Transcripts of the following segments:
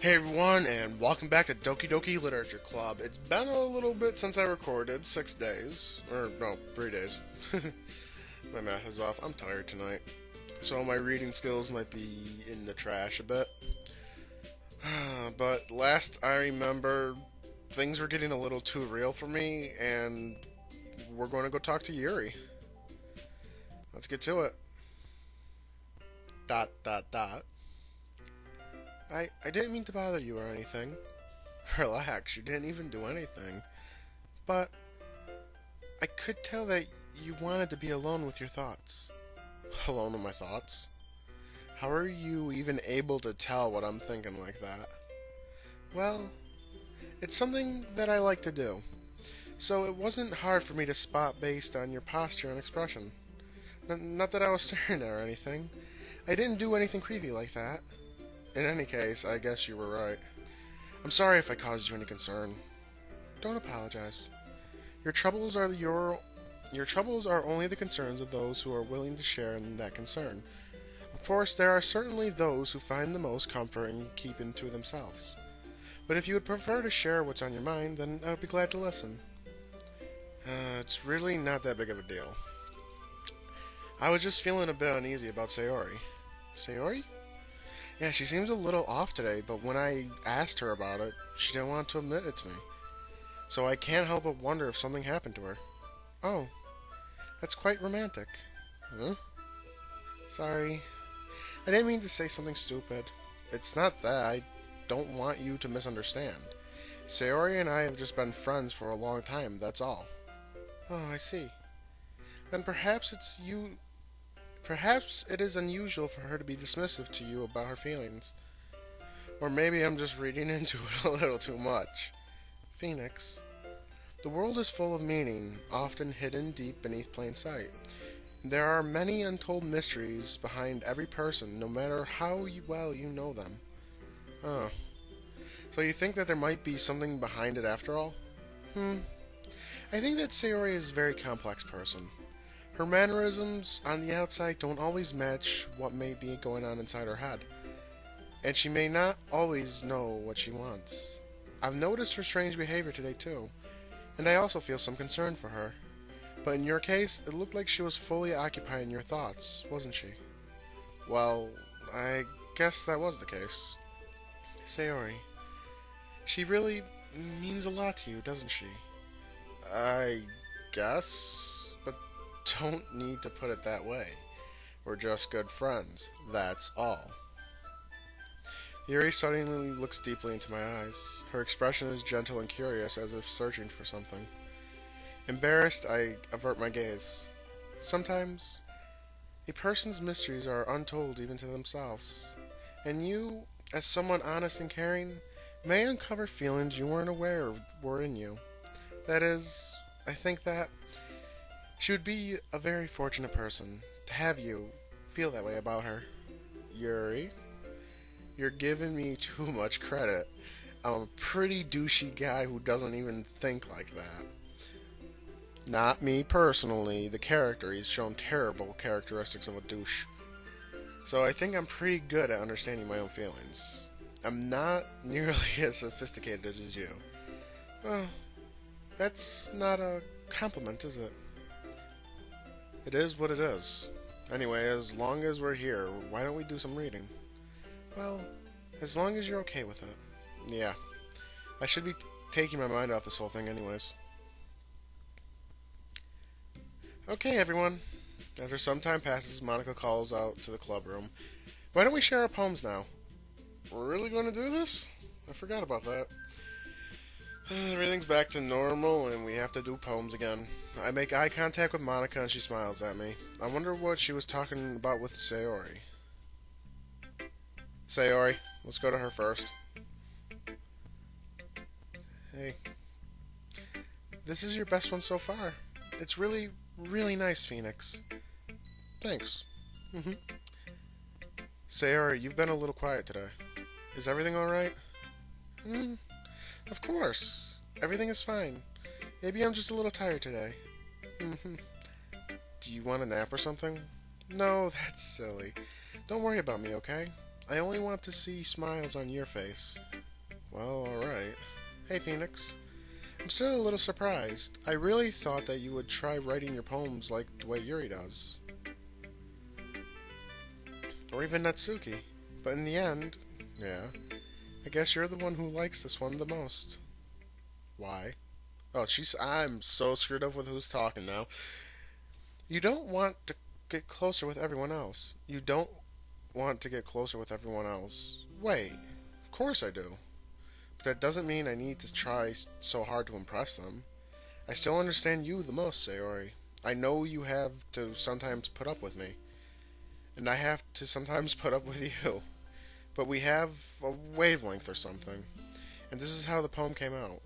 Hey everyone, and welcome back to Doki Doki Literature Club. It's been a little bit since I recorded, 6 days. Or, no, 3 days. My math is off. I'm tired tonight. So my reading skills might be in the trash a bit. But last I remember, things were getting a little too real for me, and we're going to go talk to Yuri. Let's get to it. Dot, dot, dot. I didn't mean to bother you or anything. Relax, you didn't even do anything. But I could tell that you wanted to be alone with your thoughts. Alone with my thoughts? How are you even able to tell what I'm thinking like that? Well, it's something that I like to do. So it wasn't hard for me to spot based on your posture and expression. Not that I was staring or anything. I didn't do anything creepy like that. In any case, I guess you were right. I'm sorry if I caused you any concern. Don't apologize. Your troubles are your troubles are only the concerns of those who are willing to share in that concern. Of course, there are certainly those who find the most comfort in keeping to themselves. But if you would prefer to share what's on your mind, then I would be glad to listen. It's really not that big of a deal. I was just feeling a bit uneasy about Sayori. Sayori? Yeah, she seems a little off today, but when I asked her about it, she didn't want to admit it to me. So I can't help but wonder if something happened to her. Oh, that's quite romantic. Huh? Sorry. I didn't mean to say something stupid. It's not that. I don't want you to misunderstand. Sayori and I have just been friends for a long time, that's all. Oh, I see. Then perhaps it is unusual for her to be dismissive to you about her feelings. Or maybe I'm just reading into it a little too much. Phoenix. The world is full of meaning, often hidden deep beneath plain sight. There are many untold mysteries behind every person, no matter how well you know them. Oh. So you think that there might be something behind it after all? I think that Sayori is a very complex person. Her mannerisms on the outside don't always match what may be going on inside her head. And she may not always know what she wants. I've noticed her strange behavior today too, and I also feel some concern for her. But in your case, it looked like she was fully occupied in your thoughts, wasn't she? Well, I guess that was the case. Sayori, she really means a lot to you, doesn't she? I guess, but don't need to put it that way. We're just good friends, that's all. Yuri suddenly looks deeply into my eyes. Her expression is gentle and curious, as if searching for something. Embarrassed, I avert my gaze. Sometimes, a person's mysteries are untold even to themselves, and you, as someone honest and caring, may uncover feelings you weren't aware were in you. That is, I think that she would be a very fortunate person to have you feel that way about her. Yuri, you're giving me too much credit. I'm a pretty douchey guy who doesn't even think like that. Not me personally, the character. He's shown terrible characteristics of a douche. So I think I'm pretty good at understanding my own feelings. I'm not nearly as sophisticated as you. Well, that's not a compliment, is it? It is what it is. Anyway, as long as we're here, why don't we do some reading? Well, as long as you're okay with it. Yeah. I should be taking my mind off this whole thing anyways. Okay, everyone. After some time passes, Monica calls out to the club room. Why don't we share our poems now? We're really going to do this? I forgot about that. Everything's back to normal, and we have to do poems again. I make eye contact with Monica, and she smiles at me. I wonder what she was talking about with Sayori. Sayori, let's go to her first. Hey. This is your best one so far. It's really, really nice, Phoenix. Thanks. Sayori, you've been a little quiet today. Is everything alright? Of course. Everything is fine. Maybe I'm just a little tired today. Do you want a nap or something? No, that's silly. Don't worry about me, okay? I only want to see smiles on your face. Well, alright. Hey, Phoenix. I'm still a little surprised. I really thought that you would try writing your poems like the way Yuri does. Or even Natsuki. But in the end, yeah, I guess you're the one who likes this one the most. Why? Oh, I'm so screwed up with who's talking now. You don't want to get closer with everyone else. You don't want to get closer with everyone else. Wait, of course I do. But that doesn't mean I need to try so hard to impress them. I still understand you the most, Sayori. I know you have to sometimes put up with me. And I have to sometimes put up with you. But we have a wavelength or something. And this is how the poem came out.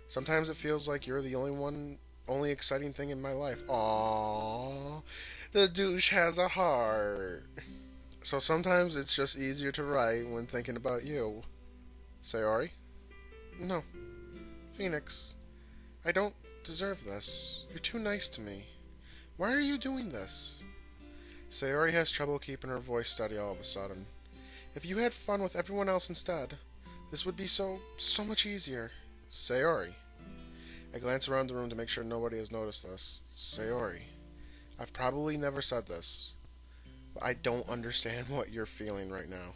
Sometimes it feels like you're the only exciting thing in my life. Aww, the douche has a heart. So sometimes it's just easier to write when thinking about you. Sayori? No. Phoenix, I don't deserve this. You're too nice to me. Why are you doing this? Sayori has trouble keeping her voice steady all of a sudden. If you had fun with everyone else instead, this would be so much easier. Sayori. I glance around the room to make sure nobody has noticed this. Sayori. I've probably never said this, but I don't understand what you're feeling right now.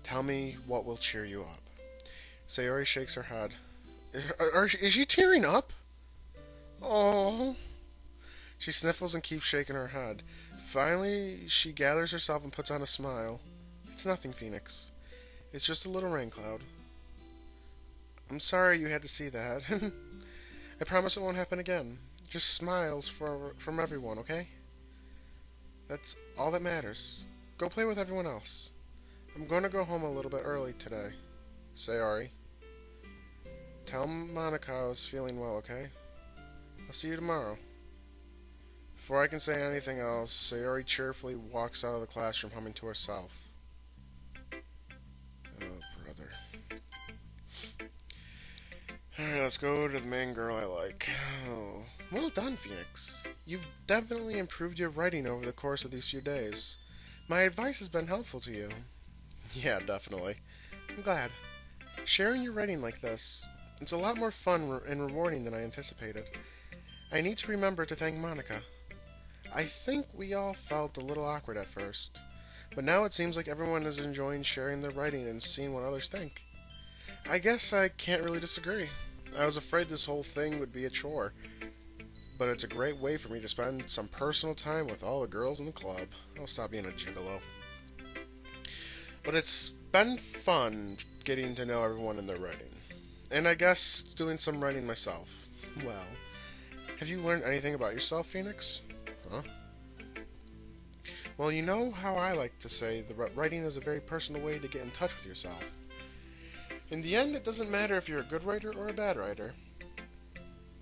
Tell me what will cheer you up. Sayori shakes her head. Is she tearing up? Oh. She sniffles and keeps shaking her head. Finally, she gathers herself and puts on a smile. It's nothing, Phoenix. It's just a little rain cloud. I'm sorry you had to see that. I promise it won't happen again. Just smiles from everyone, okay? That's all that matters. Go play with everyone else. I'm going to go home a little bit early today. Sayori. Tell Monica I was feeling well, okay? I'll see you tomorrow. Before I can say anything else, Sayori cheerfully walks out of the classroom humming to herself. Oh, brother. Alright, let's go to the main girl I like. Oh, well done, Phoenix. You've definitely improved your writing over the course of these few days. My advice has been helpful to you. Yeah, definitely. I'm glad. Sharing your writing like this, it's a lot more fun and rewarding than I anticipated. I need to remember to thank Monica. I think we all felt a little awkward at first, but now it seems like everyone is enjoying sharing their writing and seeing what others think. I guess I can't really disagree. I was afraid this whole thing would be a chore, but it's a great way for me to spend some personal time with all the girls in the club. I'll stop being a gigolo. But it's been fun getting to know everyone in their writing, and I guess doing some writing myself. Well, have you learned anything about yourself, Phoenix? Huh? Well, you know how I like to say that writing is a very personal way to get in touch with yourself. In the end, it doesn't matter if you're a good writer or a bad writer.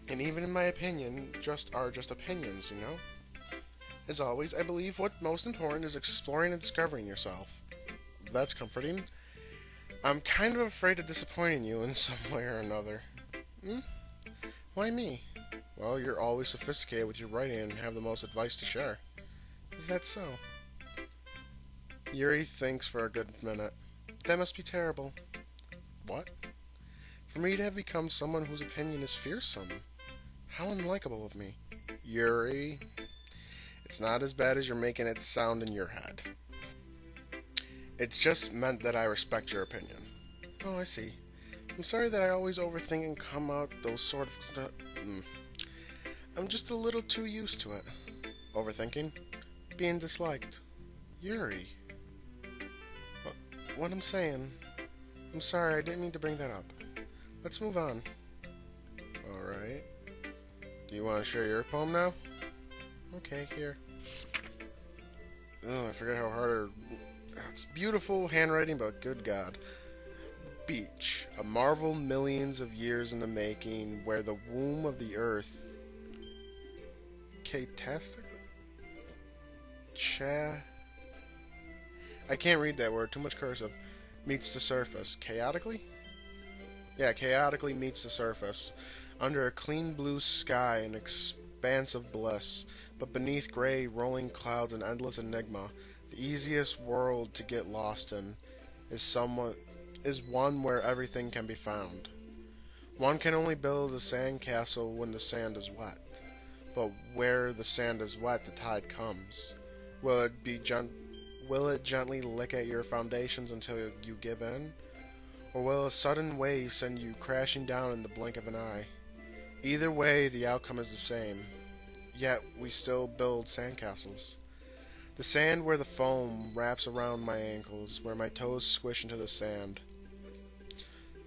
And even in my opinion, just opinions, you know? As always, I believe what most important is exploring and discovering yourself. That's comforting. I'm kind of afraid of disappointing you in some way or another. Why me? Well, you're always sophisticated with your writing and have the most advice to share. Is that so? Yuri thinks for a good minute. That must be terrible. What? For me to have become someone whose opinion is fearsome. How unlikable of me. Yuri, it's not as bad as you're making it sound in your head. It's just meant that I respect your opinion. Oh, I see. I'm sorry that I always overthink and come out those sort of... I'm just a little too used to it. Overthinking? Being disliked. Yuri. What I'm saying... I'm sorry, I didn't mean to bring that up. Let's move on. Alright. Do you want to share your poem now? Okay, here. Oh, I forgot how hard it's beautiful handwriting, but good God. Beach. A marvel millions of years in the making, where the womb of the earth... Catastic? I can't read that word, too much cursive. Meets the surface. Chaotically? Yeah, chaotically meets the surface. Under a clean blue sky, an expanse of bliss. But beneath gray, rolling clouds, an endless enigma. The easiest world to get lost in. is someone is one where everything can be found. One can only build a sand castle when the sand is wet. But where the sand is wet, the tide comes. Will it be will it gently lick at your foundations until you give in? Or will a sudden wave send you crashing down in the blink of an eye? Either way, the outcome is the same. Yet, we still build sandcastles. The sand where the foam wraps around my ankles, where my toes squish into the sand.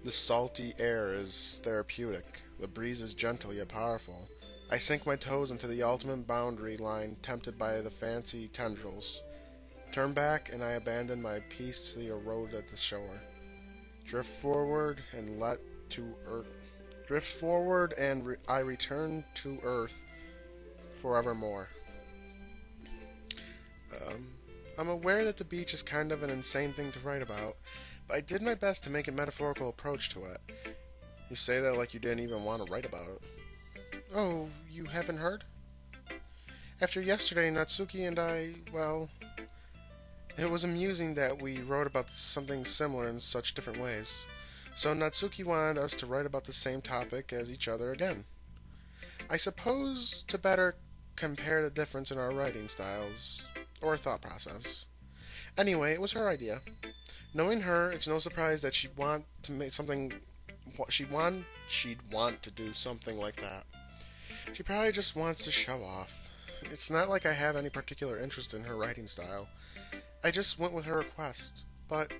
The salty air is therapeutic. The breeze is gentle yet powerful. I sink my toes into the ultimate boundary line, tempted by the fancy tendrils. Turn back, and I abandon my peace to the road at the shore. Drift forward and let to earth. Drift forward, and I return to earth forevermore. I'm aware that the beach is kind of an insane thing to write about, but I did my best to make a metaphorical approach to it. You say that like you didn't even want to write about it. Oh, you haven't heard? After yesterday, Natsuki and I, well, it was amusing that we wrote about something similar in such different ways. So Natsuki wanted us to write about the same topic as each other again. I suppose to better compare the difference in our writing styles, or thought process. Anyway, it was her idea. Knowing her, it's no surprise that she'd want to make something. She'd want to do something like that. She probably just wants to show off. It's not like I have any particular interest in her writing style. I just went with her request. But,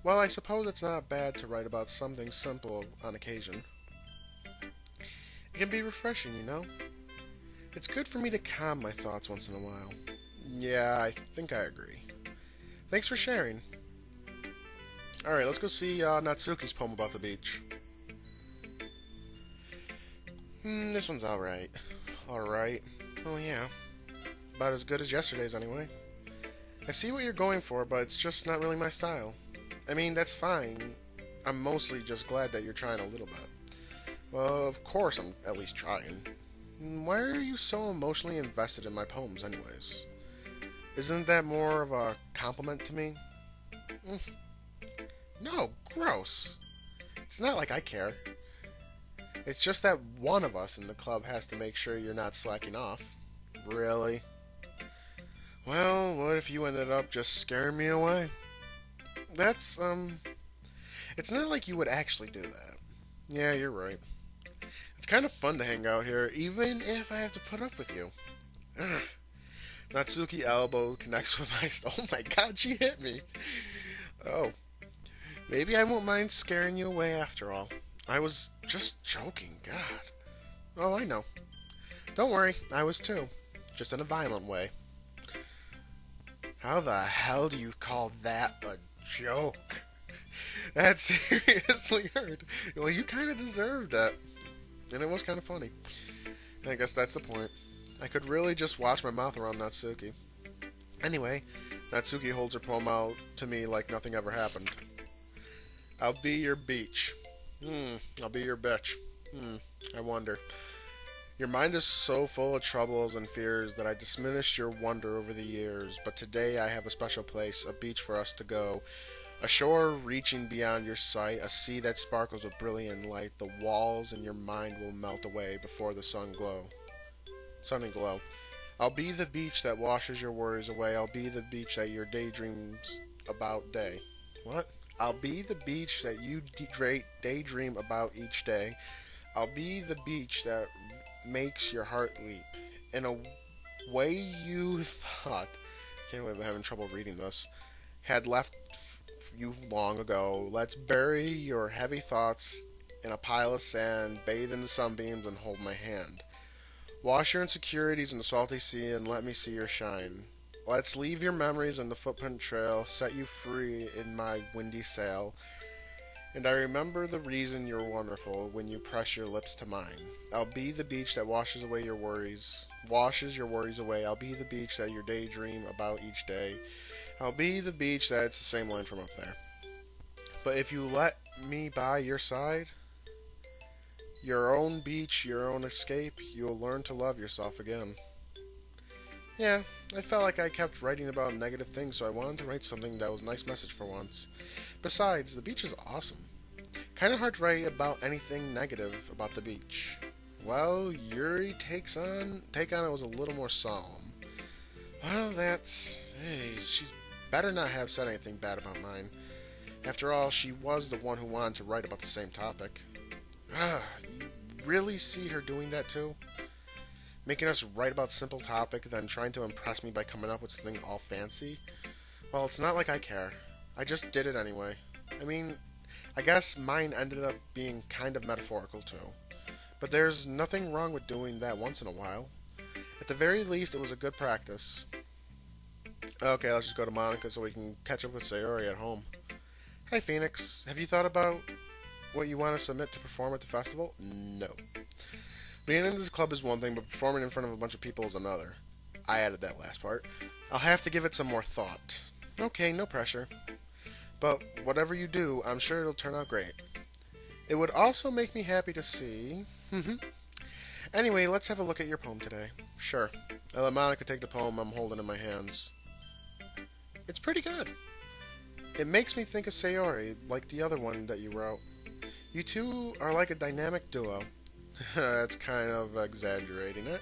well, I suppose it's not bad to write about something simple on occasion. It can be refreshing, you know? It's good for me to calm my thoughts once in a while. Yeah, I think I agree. Thanks for sharing. Alright, let's go see Natsuki's poem about the beach. This one's alright. Alright. Oh yeah. About as good as yesterday's anyway. I see what you're going for, but it's just not really my style. I mean, that's fine. I'm mostly just glad that you're trying a little bit. Well, of course I'm at least trying. Why are you so emotionally invested in my poems anyways? Isn't that more of a compliment to me? No, gross. It's not like I care. It's just that one of us in the club has to make sure you're not slacking off. Really? Well, what if you ended up just scaring me away? That's, it's not like you would actually do that. Yeah, you're right. It's kind of fun to hang out here, even if I have to put up with you. Ugh. Natsuki elbow connects with my... Oh my god, she hit me! Oh. Maybe I won't mind scaring you away after all. I was just joking, God. Oh, I know. Don't worry, I was too. Just in a violent way. How the hell do you call that a joke? That seriously hurt. Well, you kind of deserved that. And it was kind of funny. I guess that's the point. I could really just watch my mouth around Natsuki. Anyway, Natsuki holds her poem out to me like nothing ever happened. I'll be your beach. I'll be your bitch. I wonder. Your mind is so full of troubles and fears that I diminished your wonder over the years, but today I have a special place, a beach for us to go. A shore reaching beyond your sight, a sea that sparkles with brilliant light. The walls in your mind will melt away before the sun and glow. I'll be the beach that washes your worries away. I'll be the beach that your daydreams about day. What? I'll be the beach that you daydream about each day. I'll be the beach that makes your heart leap. In a way you thought, I can't believe I'm having trouble reading this, had left you long ago. Let's bury your heavy thoughts in a pile of sand, bathe in the sunbeams, and hold my hand. Wash your insecurities in the salty sea and let me see your shine. Let's leave your memories in the footprint trail, set you free in my windy sail. And I remember the reason you're wonderful when you press your lips to mine. I'll be the beach that washes your worries away. I'll be the beach that you daydream about each day. I'll be the beach that's the same line from up there. But if you let me by your side, your own beach, your own escape, you'll learn to love yourself again. Yeah, I felt like I kept writing about negative things, so I wanted to write something that was a nice message for once. Besides, the beach is awesome. Kinda hard to write about anything negative about the beach. Well, Yuri take on it was a little more solemn. Well, hey, she's better not have said anything bad about mine. After all, she was the one who wanted to write about the same topic. You really see her doing that too? Making us write about simple topic, then trying to impress me by coming up with something all fancy? Well, it's not like I care. I just did it anyway. I mean, I guess mine ended up being kind of metaphorical too. But there's nothing wrong with doing that once in a while. At the very least, it was a good practice. Okay, let's just go to Monica so we can catch up with Sayori at home. Hi, Phoenix. Have you thought about what you want to submit to perform at the festival? No. Being in this club is one thing, but performing in front of a bunch of people is another. I added that last part. I'll have to give it some more thought. Okay, no pressure. But whatever you do, I'm sure it'll turn out great. It would also make me happy to see... Anyway, let's have a look at your poem today. Sure. I let Monica take the poem I'm holding in my hands. It's pretty good. It makes me think of Sayori, like the other one that you wrote. You two are like a dynamic duo. That's kind of exaggerating it.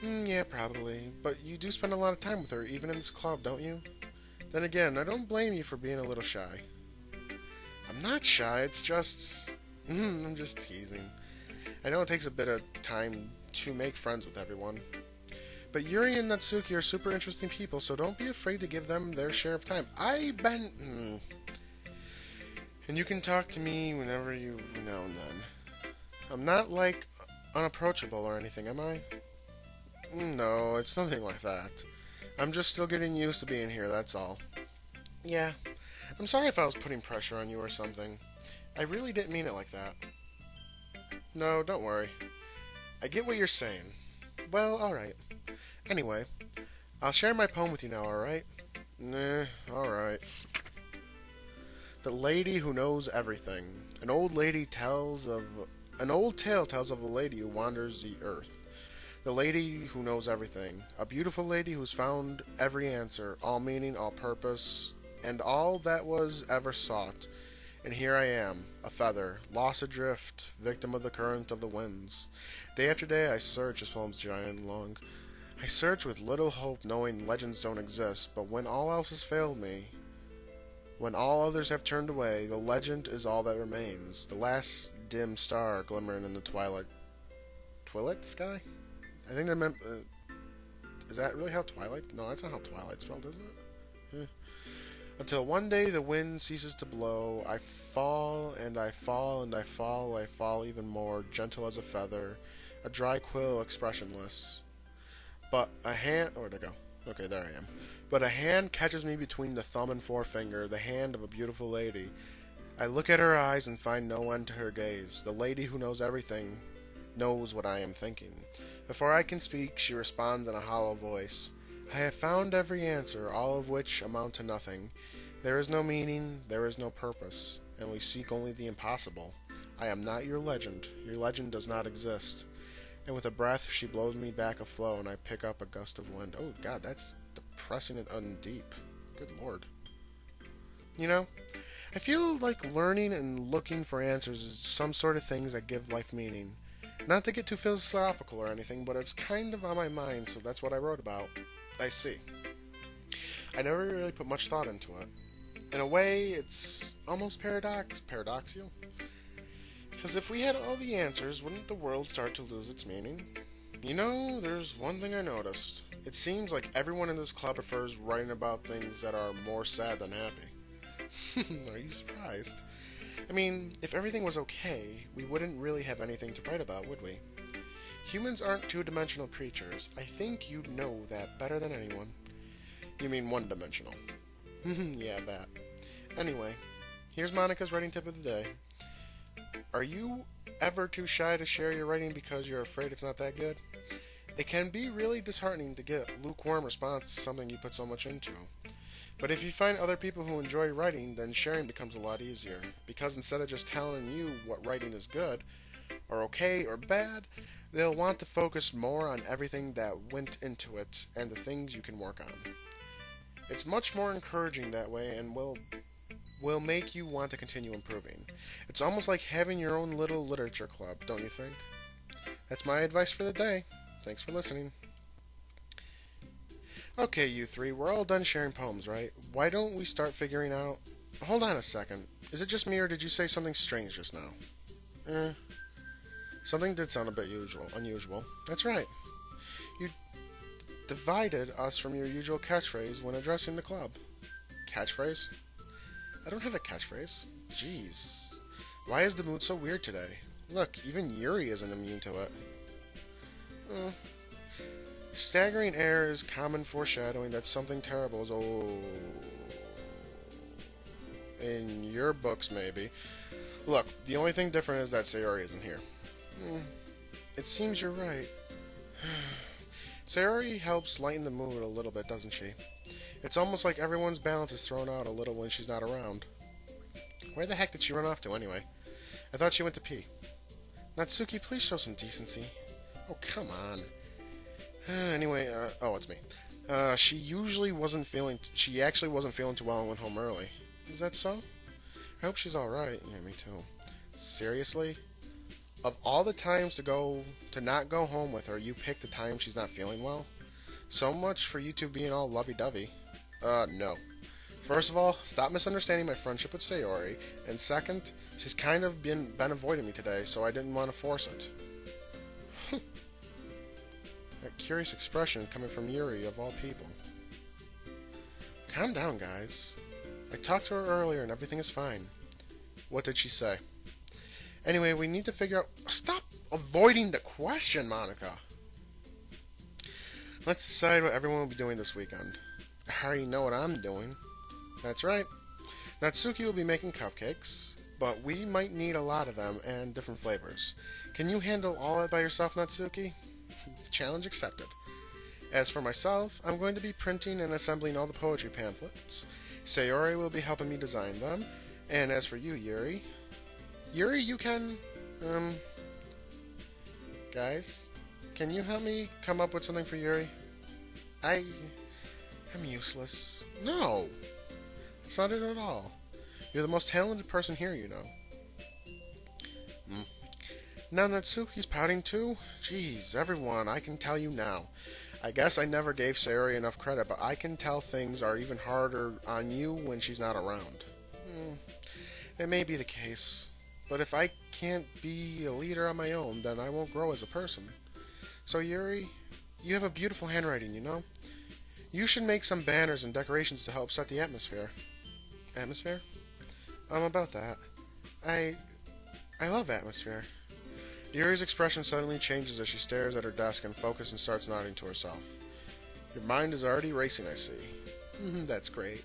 Yeah, probably. But you do spend a lot of time with her, even in this club, don't you? Then again, I don't blame you for being a little shy. I'm not shy, it's just... I'm just teasing. I know it takes a bit of time to make friends with everyone. But Yuri and Natsuki are super interesting people, so don't be afraid to give them their share of time. And you can talk to me whenever you know and then. I'm not, like, unapproachable or anything, am I? No, it's nothing like that. I'm just still getting used to being here, that's all. Yeah, I'm sorry if I was putting pressure on you or something. I really didn't mean it like that. No, don't worry. I get what you're saying. Well, alright. Anyway, I'll share my poem with you now, alright? Nah, alright. The Lady Who Knows Everything. An old tale tells of a lady who wanders the earth. The lady who knows everything. A beautiful lady who's found every answer, all meaning, all purpose, and all that was ever sought. And here I am, a feather, lost adrift, victim of the current of the winds. Day after day I search, this poem's giant and long. I search with little hope, knowing legends don't exist, but when all else has failed me, when all others have turned away, the legend is all that remains. The last dim star glimmering in the twilight sky? I think they meant... is that really how twilight... No, that's not how twilight's spelled, is it? Until one day the wind ceases to blow, I fall, and I fall, and I fall even more, gentle as a feather, a dry quill expressionless. But a hand... Oh, where'd I go? Okay, there I am. But a hand catches me between the thumb and forefinger, the hand of a beautiful lady. I look at her eyes and find no end to her gaze. The lady who knows everything knows what I am thinking. Before I can speak, she responds in a hollow voice. I have found every answer, all of which amount to nothing. There is no meaning, there is no purpose, and we seek only the impossible. I am not your legend. Your legend does not exist. And with a breath, she blows me back a flow, and I pick up a gust of wind. Oh, God, that's depressing and deep. Good Lord. You know, I feel like learning and looking for answers is some sort of things that give life meaning. Not to get too philosophical or anything, but it's kind of on my mind, so that's what I wrote about. I see. I never really put much thought into it. In a way, it's almost paradoxical. Because if we had all the answers, wouldn't the world start to lose its meaning? You know, there's one thing I noticed. It seems like everyone in this club prefers writing about things that are more sad than happy. Are you surprised? I mean, if everything was okay, we wouldn't really have anything to write about, would we? Humans aren't two-dimensional creatures. I think you know that better than anyone. You mean one-dimensional. Yeah, that. Anyway, here's Monica's writing tip of the day. Are you ever too shy to share your writing because you're afraid it's not that good? It can be really disheartening to get lukewarm response to something you put so much into. But if you find other people who enjoy writing, then sharing becomes a lot easier. Because instead of just telling you what writing is good, or okay, or bad, They'll want to focus more on everything that went into it and the things you can work on. It's much more encouraging that way and will make you want to continue improving. It's almost like having your own little literature club, don't you think? That's my advice for the day. Thanks for listening. Okay, you three, we're all done sharing poems, right? Why don't we start figuring out. Hold on a second. Is it just me or did you say something strange just now? Eh, something did sound a bit unusual. That's right. You divided us from your usual catchphrase when addressing the club. Catchphrase? I don't have a catchphrase. Jeez. Why is the mood so weird today? Look, even Yuri isn't immune to it. Uh, Staggering air is common foreshadowing that something terrible is in your books, maybe. Look, the only thing different is that Sayori isn't here. It seems you're right. Sayori helps lighten the mood a little bit, doesn't she? It's almost like everyone's balance is thrown out a little when she's not around. Where the heck did she run off to, anyway? I thought she went to pee. Natsuki, please show some decency. Oh, come on. Anyway, it's me. She actually wasn't feeling too well and went home early. Is that so? I hope she's alright. Yeah, me too. Seriously? Of all the times to not go home with her, you picked the time she's not feeling well? So much for you two being all lovey-dovey. No. First of all, stop misunderstanding my friendship with Sayori, and second, she's kind of been avoiding me today, so I didn't want to force it. That curious expression coming from Yuri, of all people. Calm down, guys. I talked to her earlier and everything is fine. What did she say? Anyway, we need to figure out... Stop avoiding the question, Monica! Let's decide what everyone will be doing this weekend. I already know what I'm doing. That's right. Natsuki will be making cupcakes, but we might need a lot of them and different flavors. Can you handle all that by yourself, Natsuki? Challenge accepted. As for myself, I'm going to be printing and assembling all the poetry pamphlets. Sayori will be helping me design them. And as for you, Yuri... Yuri, you can... Guys, can you help me come up with something for Yuri? I'm useless. No! That's not it at all. You're the most talented person here, you know. Now Natsuki's pouting too? Jeez, everyone, I can tell you now. I guess I never gave Sayori enough credit, but I can tell things are even harder on you when she's not around. It may be the case, but if I can't be a leader on my own, then I won't grow as a person. So Yuri, you have a beautiful handwriting, you know? You should make some banners and decorations to help set the atmosphere. Atmosphere? About that. I love atmosphere. Yuri's expression suddenly changes as she stares at her desk and focuses and starts nodding to herself. Your mind is already racing, I see. That's great.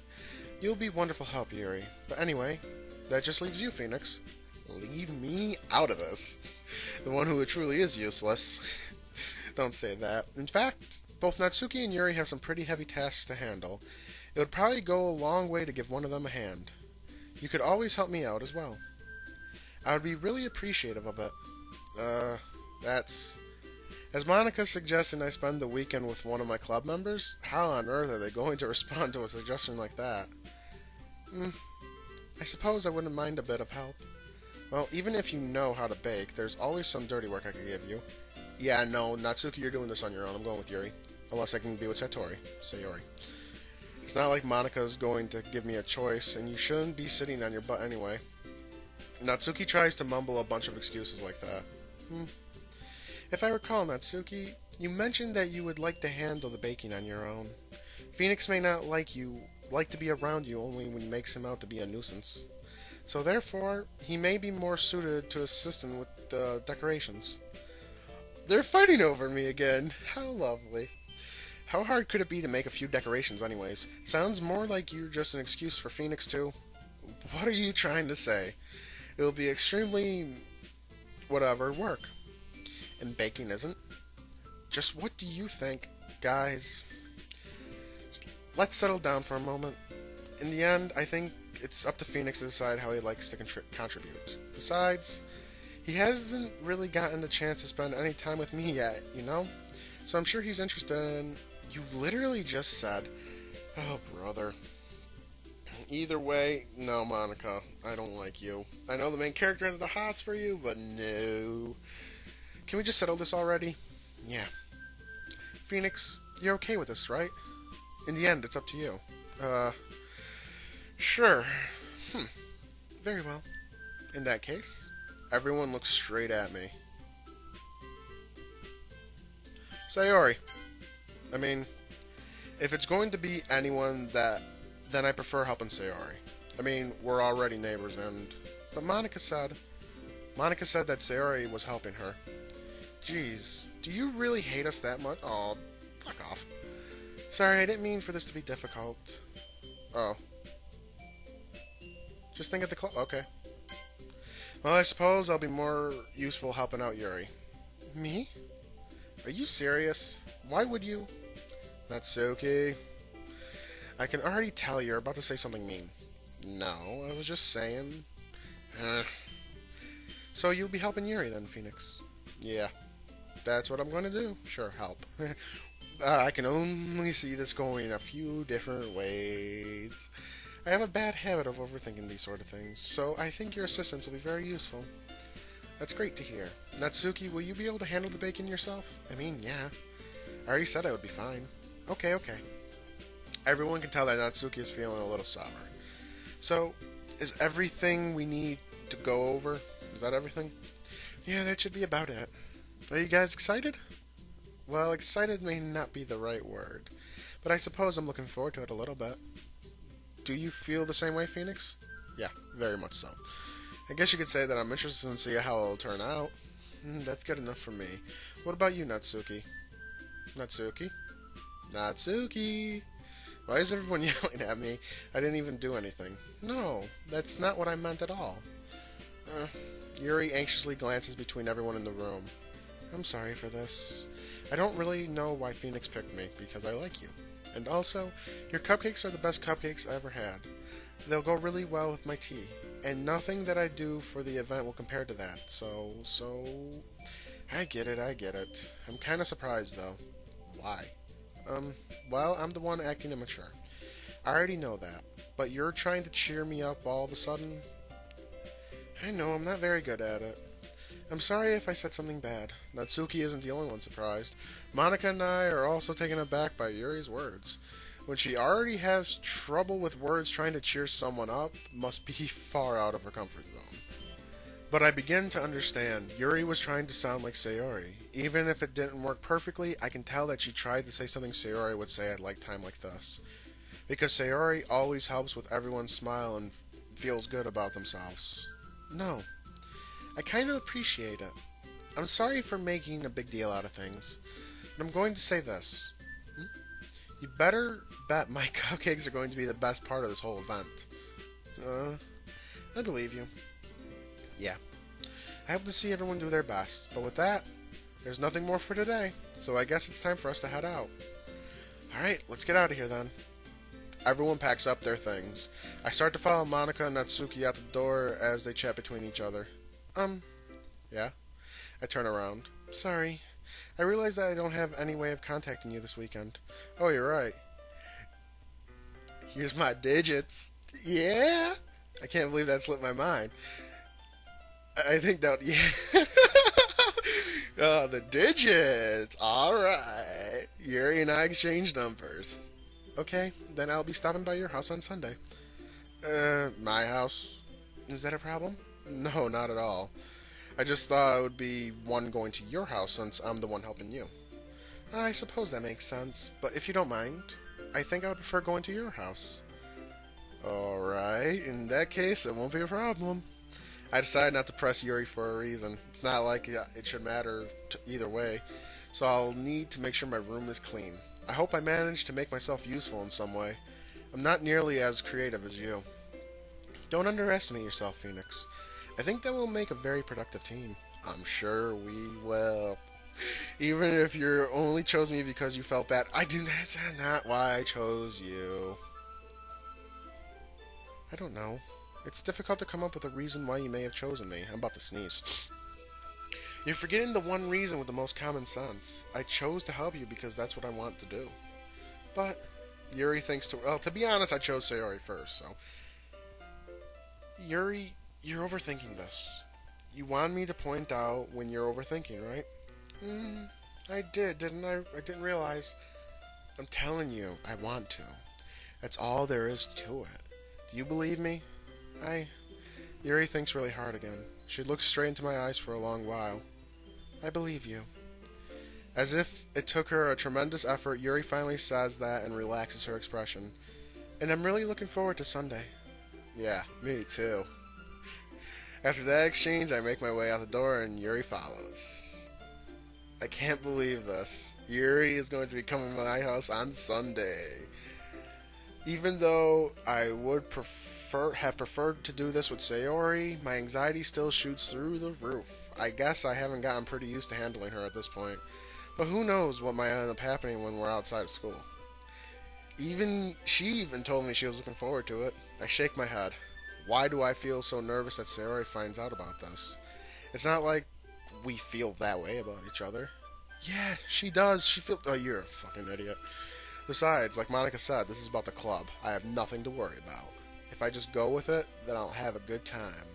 You'll be wonderful help, Yuri. But anyway, that just leaves you, Phoenix. Leave me out of this. The one who truly is useless. Don't say that. In fact, both Natsuki and Yuri have some pretty heavy tasks to handle. It would probably go a long way to give one of them a hand. You could always help me out as well. I would be really appreciative of it. That's... As Monica suggested I spend the weekend with one of my club members, how on earth are they going to respond to a suggestion like that? I suppose I wouldn't mind a bit of help. Well, even if you know how to bake, there's always some dirty work I could give you. Yeah, no, Natsuki, you're doing this on your own. I'm going with Yuri. Unless I can be with Sayori. It's not like Monica's going to give me a choice, and you shouldn't be sitting on your butt anyway. Natsuki tries to mumble a bunch of excuses like that. If I recall, Natsuki, you mentioned that you would like to handle the baking on your own. Phoenix may not like to be around you only when he makes him out to be a nuisance. So therefore, he may be more suited to assisting with the decorations. They're fighting over me again. How lovely. How hard could it be to make a few decorations anyways? Sounds more like you're just an excuse for Phoenix too. What are you trying to say? It will be extremely... whatever work. And baking isn't. Just what do you think, guys? Let's settle down for a moment. In the end, I think it's up to Phoenix to decide how he likes to contribute. Besides, He hasn't really gotten the chance to spend any time with me yet, you know? So I'm sure he's interested in... You literally just said... Oh, brother. Either way, no, Monica. I don't like you. I know the main character has the hots for you, but no. Can we just settle this already? Yeah. Phoenix, you're okay with this, right? In the end, it's up to you. Uh, sure. Hmm. Very well. In that case, everyone looks straight at me. Sayori. I mean, if it's going to be anyone then I prefer helping Sayori. I mean, we're already neighbors and... But Monica said that Sayori was helping her. Jeez, do you really hate us that much? Oh, fuck off. Sorry, I didn't mean for this to be difficult. Oh. Just think of the okay. Well, I suppose I'll be more useful helping out Yuri. Me? Are you serious? Why would you? Natsuki. I can already tell you're about to say something mean. No, I was just saying. So you'll be helping Yuri then, Phoenix? Yeah. That's what I'm going to do. Sure, help. I can only see this going a few different ways. I have a bad habit of overthinking these sort of things, so I think your assistance will be very useful. That's great to hear. Natsuki, will you be able to handle the bacon yourself? I mean, yeah. I already said I would be fine. Okay. Everyone can tell that Natsuki is feeling a little sour. So, is everything we need to go over? Is that everything? Yeah, that should be about it. Are you guys excited? Well, excited may not be the right word, but I suppose I'm looking forward to it a little bit. Do you feel the same way, Phoenix? Yeah, very much so. I guess you could say that I'm interested in seeing how it'll turn out. That's good enough for me. What about you, Natsuki? Natsuki? Natsuki! Why is everyone yelling at me? I didn't even do anything. No, that's not what I meant at all. Yuri anxiously glances between everyone in the room. I'm sorry for this. I don't really know why Phoenix picked me, because I like you. And also, your cupcakes are the best cupcakes I ever had. They'll go really well with my tea. And nothing that I do for the event will compare to that. So... I get it. I'm kind of surprised, though. Why? Well, I'm the one acting immature. I already know that. But you're trying to cheer me up all of a sudden? I know, I'm not very good at it. I'm sorry if I said something bad. Natsuki isn't the only one surprised. Monica and I are also taken aback by Yuri's words. When she already has trouble with words trying to cheer someone up, must be far out of her comfort zone. But I begin to understand. Yuri was trying to sound like Sayori. Even if it didn't work perfectly, I can tell that she tried to say something Sayori would say at like time like this. Because Sayori always helps with everyone's smile and feels good about themselves. No. I kind of appreciate it. I'm sorry for making a big deal out of things, but I'm going to say this. You better bet my cupcakes are going to be the best part of this whole event. I believe you. Yeah. I hope to see everyone do their best, but with that, there's nothing more for today, so I guess it's time for us to head out. Alright, let's get out of here then. Everyone packs up their things. I start to follow Monica and Natsuki out the door as they chat between each other. Yeah? I turn around. Sorry. I realize that I don't have any way of contacting you this weekend. Oh, you're right. Here's my digits. Yeah? I can't believe that slipped my mind. I think that, yeah. Oh, the digits. Alright. Yuri and I exchanged numbers. Okay, then I'll be stopping by your house on Sunday. My house? Is that a problem? No, not at all. I just thought it would be one going to your house since I'm the one helping you. I suppose that makes sense, but if you don't mind, I think I would prefer going to your house. Alright, in that case, it won't be a problem. I decided not to press Yuri for a reason. It's not like it should matter either way, so I'll need to make sure my room is clean. I hope I manage to make myself useful in some way. I'm not nearly as creative as you. Don't underestimate yourself, Phoenix. I think that we'll make a very productive team. I'm sure we will. Even if you only chose me because you felt bad, that's not why I chose you. I don't know. It's difficult to come up with a reason why you may have chosen me. I'm about to sneeze. You're forgetting the one reason with the most common sense. I chose to help you because that's what I want to do. But Yuri thinks to... Well, to be honest, I chose Sayori first, so... Yuri, you're overthinking this. You wanted me to point out when you're overthinking, right? I did, didn't I? I didn't realize. I'm telling you, I want to. That's all there is to it. Do you believe me? Yuri thinks really hard again. She looks straight into my eyes for a long while. I believe you. As if it took her a tremendous effort, Yuri finally says that and relaxes her expression. And I'm really looking forward to Sunday. Yeah, me too. After that exchange, I make my way out the door and Yuri follows. I can't believe this. Yuri is going to be coming to my house on Sunday. Even though I would have preferred to do this with Sayori, my anxiety still shoots through the roof. I guess I haven't gotten pretty used to handling her at this point. But who knows what might end up happening when we're outside of school. She even told me she was looking forward to it. I shake my head. Why do I feel so nervous that Sayori finds out about this? It's not like we feel that way about each other. Yeah, she does. She feels... Oh, you're a fucking idiot. Besides, like Monica said, this is about the club. I have nothing to worry about. If I just go with it, then I'll have a good time.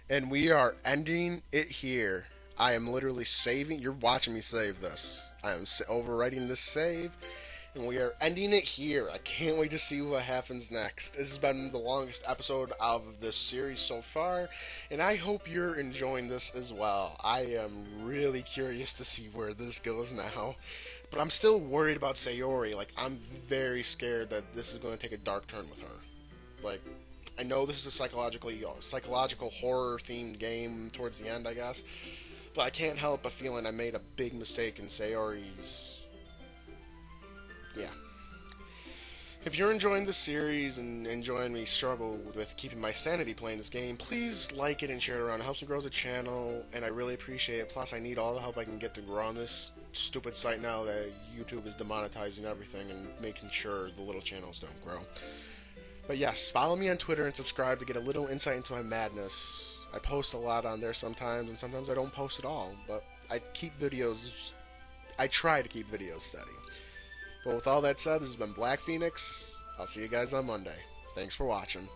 And we are ending it here. I am literally saving... You're watching me save this. I am overwriting this save. And we are ending it here. I can't wait to see what happens next. This has been the longest episode of this series so far, and I hope you're enjoying this as well. I am really curious to see where this goes now. But I'm still worried about Sayori. Like, I'm very scared that this is going to take a dark turn with her. Like, I know this is a psychological horror-themed game towards the end, I guess. But I can't help but feeling I made a big mistake in Sayori's... Yeah. If you're enjoying this series and enjoying me struggle with keeping my sanity playing this game, please like it and share it around. It helps me grow the channel, and I really appreciate it. Plus, I need all the help I can get to grow on this stupid site now that YouTube is demonetizing everything and making sure the little channels don't grow. But yes, follow me on Twitter and subscribe to get a little insight into my madness. I post a lot on there sometimes, and sometimes I don't post at all, but I try to keep videos steady. But with all that said, this has been Black Phoenix. I'll see you guys on Monday. Thanks for watching.